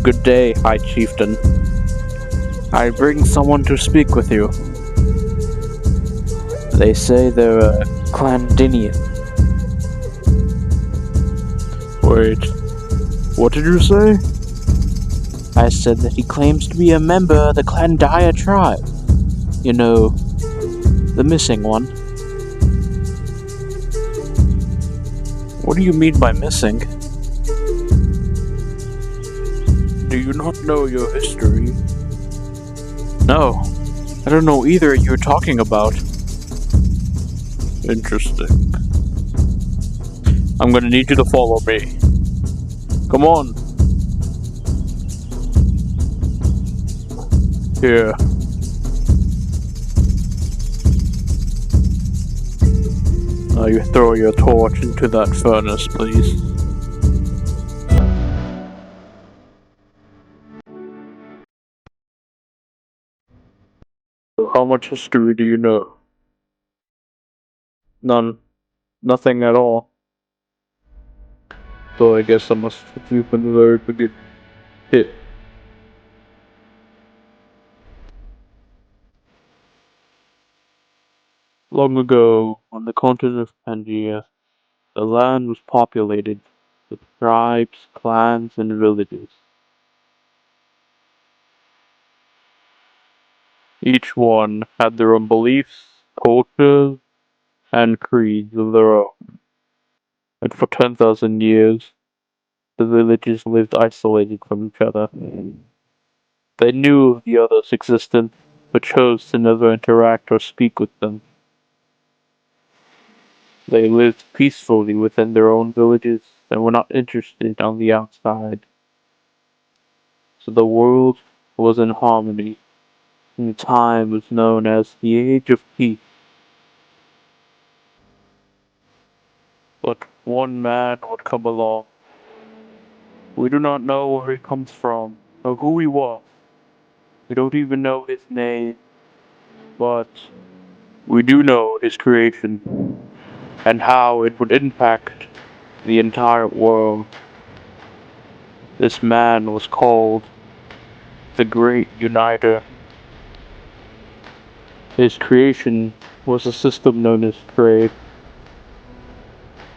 good day, High Chieftain. I bring someone to speak with you. They say they're a Clandinian. Wait, what did you say? I said that he claims to be a member of the Clandia tribe. You know, the missing one. What do you mean by missing? Do you not know your history? No, I don't know either you're talking about. Interesting. I'm gonna need you to follow me. Come on. Here. Now you throw your torch into that furnace, please. How much history do you know? None. Nothing at all. So I guess I must have you from the very beginning. Hit. Long ago, on the continent of Pangaea, the land was populated with tribes, clans, and villages. Each one had their own beliefs, cultures, and creeds of their own. And for 10,000 years, the villages lived isolated from each other. They knew of the other's existence, but chose to never interact or speak with them. They lived peacefully within their own villages and were not interested on the outside. So the world was in harmony, and the time was known as the Age of Peace. But one man would come along. We do not know where he comes from, or who he was. We don't even know his name, but we do know his creation, and how it would impact the entire world. This man was called the Great Uniter. His creation was a system known as trade.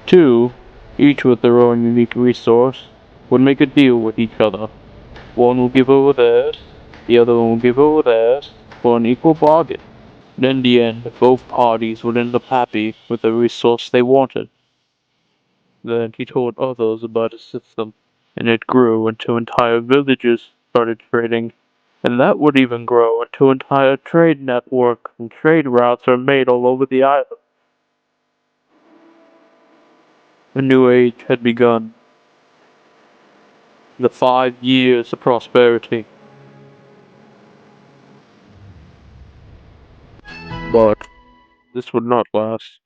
Two, each with their own unique resource, would make a deal with each other. One will give over theirs, the other one will give over theirs, for an equal bargain. And in the end, both parties would end up happy with the resource they wanted. Then he told others about his system, and it grew until entire villages started trading. And that would even grow until entire trade network and trade routes are made all over the island. A new age had begun. The 5 years of prosperity. But this would not last,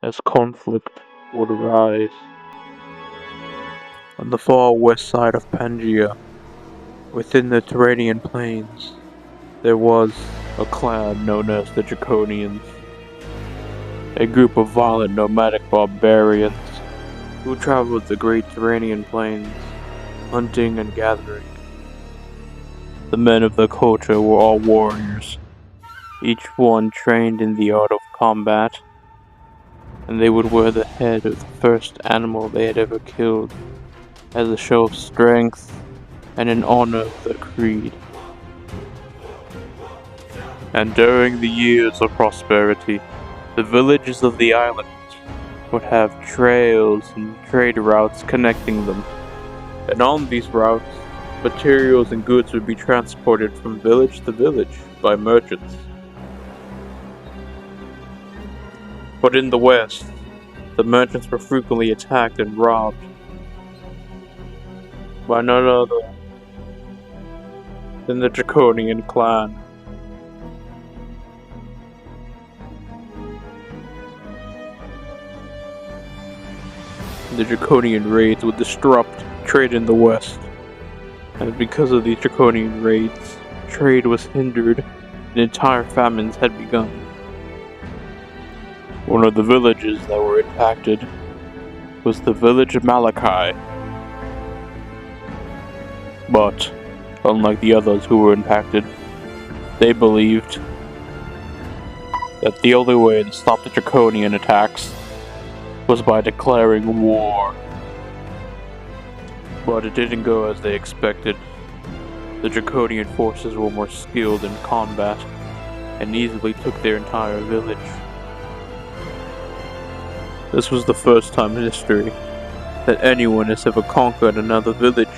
as conflict would arise. On the far west side of Pangaea, within the Terranian plains, there was a clan known as the Draconians, a group of violent nomadic barbarians who traveled the great Terranian plains, hunting and gathering. The men of the culture were all warriors, each one trained in the art of combat, and they would wear the head of the first animal they had ever killed as a show of strength and in honor of their creed. And during the years of prosperity, the villages of the island would have trails and trade routes connecting them. And on these routes, materials and goods would be transported from village to village by merchants. But in the west, the merchants were frequently attacked and robbed by none other than the Draconian clan. The Draconian raids would disrupt trade in the west, and because of these Draconian raids, trade was hindered and entire famines had begun. One of the villages that were impacted was the village of Malachi. But, unlike the others who were impacted, they believed that the only way to stop the Draconian attacks was by declaring war. But it didn't go as they expected. The Draconian forces were more skilled in combat and easily took their entire village. This was the first time in history that anyone has ever conquered another village.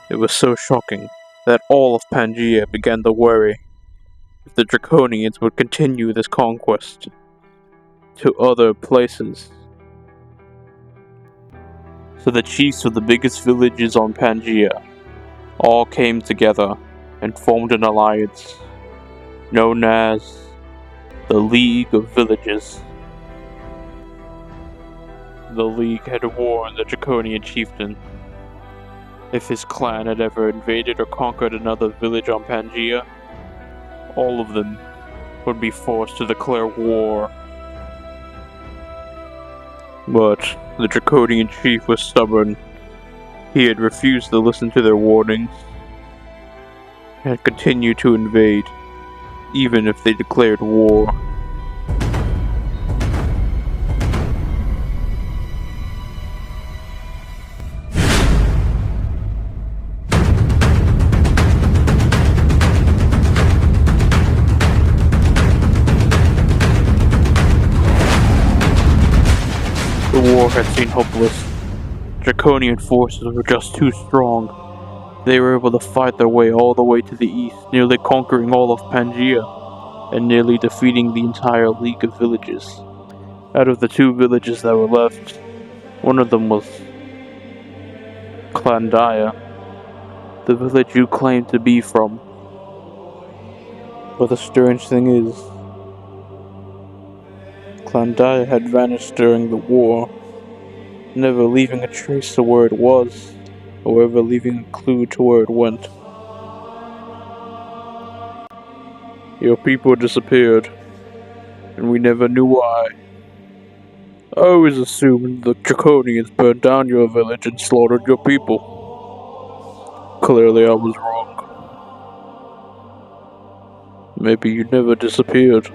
It was so shocking that all of Pangaea began to worry if the Draconians would continue this conquest to other places. So the chiefs of the biggest villages on Pangaea all came together and formed an alliance known as the League of Villages. The League had warned the Draconian chieftain if his clan had ever invaded or conquered another village on Pangaea, all of them would be forced to declare war. But the Draconian chief was stubborn. He had refused to listen to their warnings and continued to invade, even if they declared war. The war had seemed hopeless. Draconian forces were just too strong. They were able to fight their way all the way to the east, nearly conquering all of Pangaea, and nearly defeating the entire League of Villages. Out of the two villages that were left, one of them was Clandia, the village you claim to be from. But the strange thing is, Clandia had vanished during the war, never leaving a trace to where it was, or ever leaving a clue to where it went. Your people disappeared, and we never knew why. I always assumed the Draconians burned down your village and slaughtered your people. Clearly I was wrong. Maybe you never disappeared,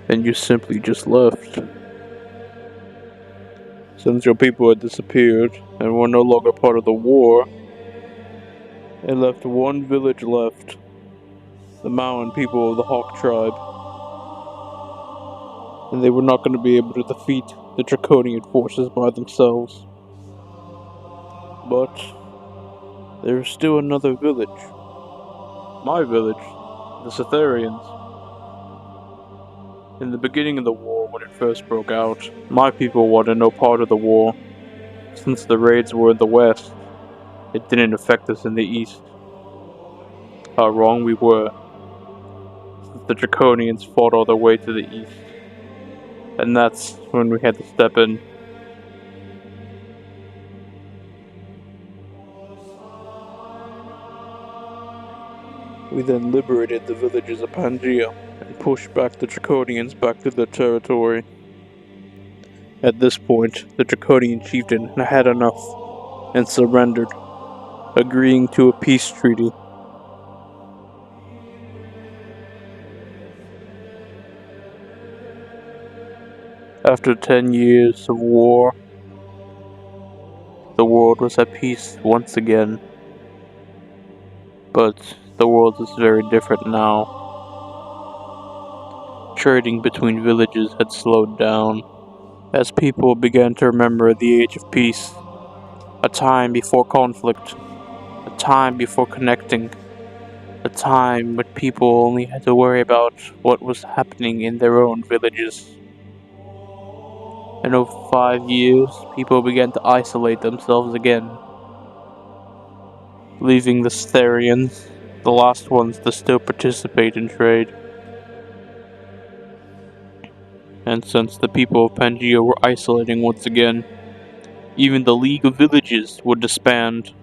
and you simply just left. Since your people had disappeared and were no longer part of the war, it left one village left, the Maoan people of the Hawk tribe. And they were not going to be able to defeat the Draconian forces by themselves. But there is still another village. My village, the Cytherians. In the beginning of the war, when it first broke out, my people wanted no part of the war. Since the raids were in the west, it didn't affect us in the east. How wrong we were, since the Draconians fought all their way to the east. And that's when we had to step in. We then liberated the villages of Pangaea and pushed back the Draconians back to their territory. At this point, the Draconian chieftain had enough and surrendered, agreeing to a peace treaty. After 10 years of war, the world was at peace once again. But the world is very different now. Trading between villages had slowed down, as people began to remember the age of peace, a time before conflict, a time before connecting, a time when people only had to worry about what was happening in their own villages. And over 5 years, people began to isolate themselves again, leaving the Cytherians, the last ones to still participate in trade. And since the people of Pangaea were isolating once again, even the League of Villages would disband.